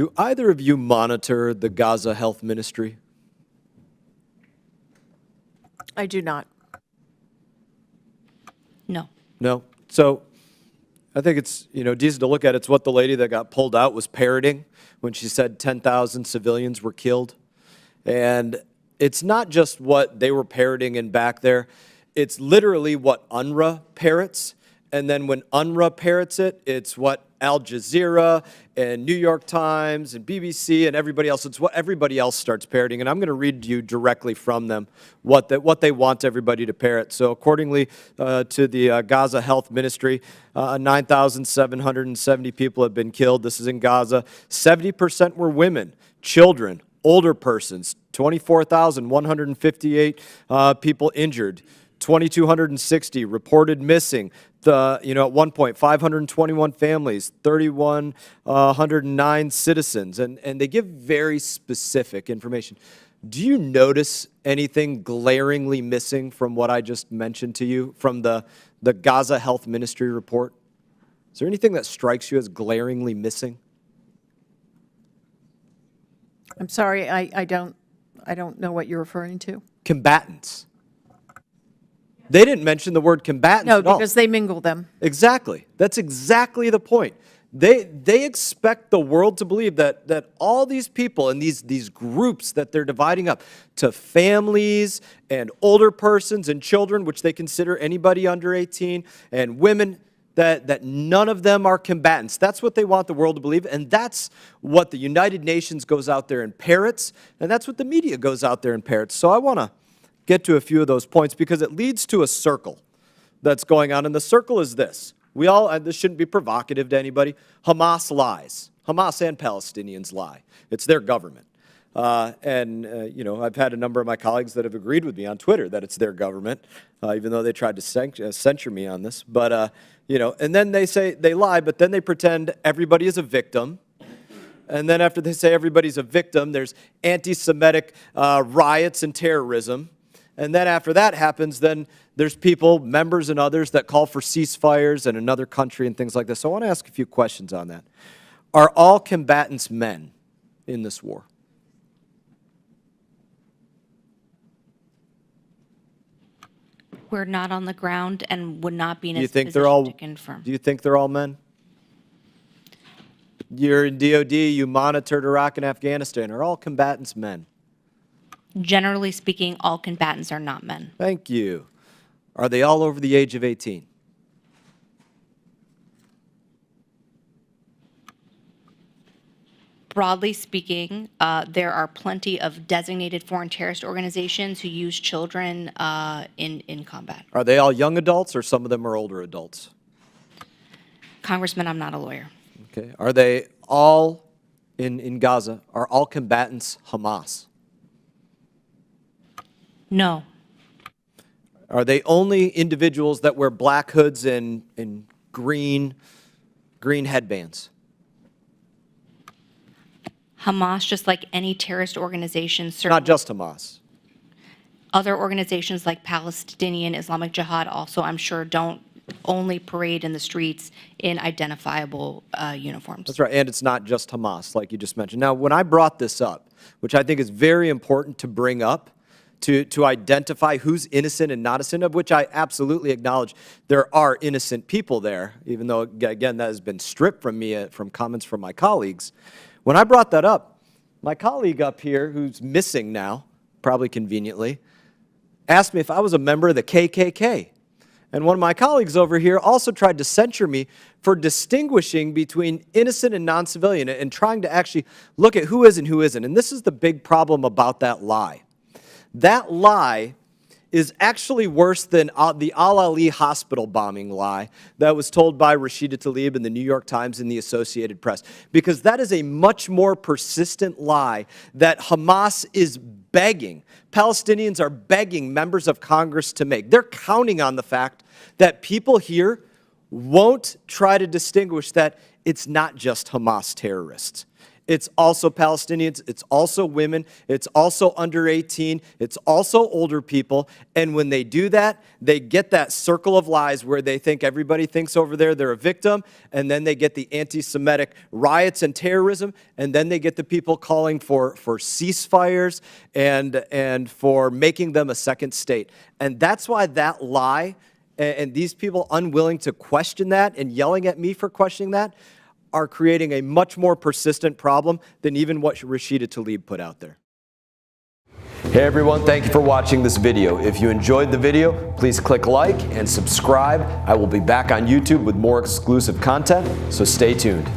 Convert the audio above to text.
Do either of you monitor the Gaza Health Ministry? I do not. No. No? So I think it's, decent to look at. It's what the lady that got pulled out was parroting when she said 10,000 civilians were killed. And it's not just what they were parroting in back there. It's literally what UNRWA parrots. And then when UNRWA parrots it, it's what Al Jazeera and New York Times and BBC and everybody else, it's what everybody else starts parroting. And I'm going to read you directly from them what they want everybody to parrot. So accordingly to the Gaza Health Ministry, 9,770 people have been killed. This is in Gaza. 70% were women, children, older persons. 24,158 people injured. 2,260 reported missing. At one point, 521 families, 3,109 citizens, and they give very specific information. Do you notice anything glaringly missing from what I just mentioned to you from the Gaza Health Ministry report? Is there anything that strikes you as glaringly missing? I'm sorry, I don't know what you're referring to. Combatants. They didn't mention the word combatants No, at all. because they mingle them. Exactly. That's exactly the point. They expect the world to believe that all these people and these groups that they're dividing up to families and older persons and children, which they consider anybody under 18, and women, that none of them are combatants. That's what they want the world to believe, and that's what the United Nations goes out there and parrots, and that's what the media goes out there and parrots. So I want to get to a few of those points because it leads to a circle that's going on, and the circle is this. This shouldn't be provocative to anybody. Hamas lies. Hamas and Palestinians lie. It's their government. I've had a number of my colleagues that have agreed with me on Twitter that it's their government, even though they tried to censure me on this. But, and then they say they lie, but then they pretend everybody is a victim. And then after they say everybody's a victim, there's anti-Semitic riots and terrorism. And then after that happens, then there's people, members and others, that call for ceasefires in another country and things like this. So I want to ask a few questions on that. Are all combatants men in this war? We're not on the ground and would not be in a position to confirm. Do you think they're all men? You're in DOD, you monitored Iraq and Afghanistan. Are all combatants men? Generally speaking, all combatants are not men. Thank you. Are they all over the age of 18? Broadly speaking, there are plenty of designated foreign terrorist organizations who use children in combat. Are they all young adults or some of them are older adults? Congressman, I'm not a lawyer. Okay. Are they all in Gaza? Are all combatants Hamas? No. Are they only individuals that wear black hoods and green headbands? Hamas, just like any terrorist organization, Not certainly just Hamas. other organizations like Palestinian Islamic Jihad also, I'm sure, don't only parade in the streets in identifiable uniforms. That's right, and it's not just Hamas, like you just mentioned. Now, when I brought this up, which I think is very important to bring up, to identify who's innocent and not innocent, of which I absolutely acknowledge there are innocent people there, even though, again, that has been stripped from me from comments from my colleagues. When I brought that up, my colleague up here, who's missing now, probably conveniently, asked me if I was a member of the KKK. And one of my colleagues over here also tried to censure me for distinguishing between innocent and non-civilian and trying to actually look at who is and who isn't. And this is the big problem about that lie. That lie is actually worse than the Al-Ali hospital bombing lie that was told by Rashida Tlaib in the New York Times and the Associated Press, because that is a much more persistent lie that Hamas is begging, Palestinians are begging members of Congress to make. They're counting on the fact that people here won't try to distinguish that it's not just Hamas terrorists. it's also Palestinians, it's also women, it's also under 18, it's also older people. And when they do that, they get that circle of lies where they think everybody thinks over there they're a victim, and then they get the anti-Semitic riots and terrorism, and then they get the people calling for ceasefires and for making them a second state. And that's why that lie and these people unwilling to question that and yelling at me for questioning that are creating a much more persistent problem than even what Rashida Tlaib put out there. Hey everyone, thank you for watching this video. If you enjoyed the video, please click like and subscribe. I will be back on YouTube with more exclusive content, so stay tuned.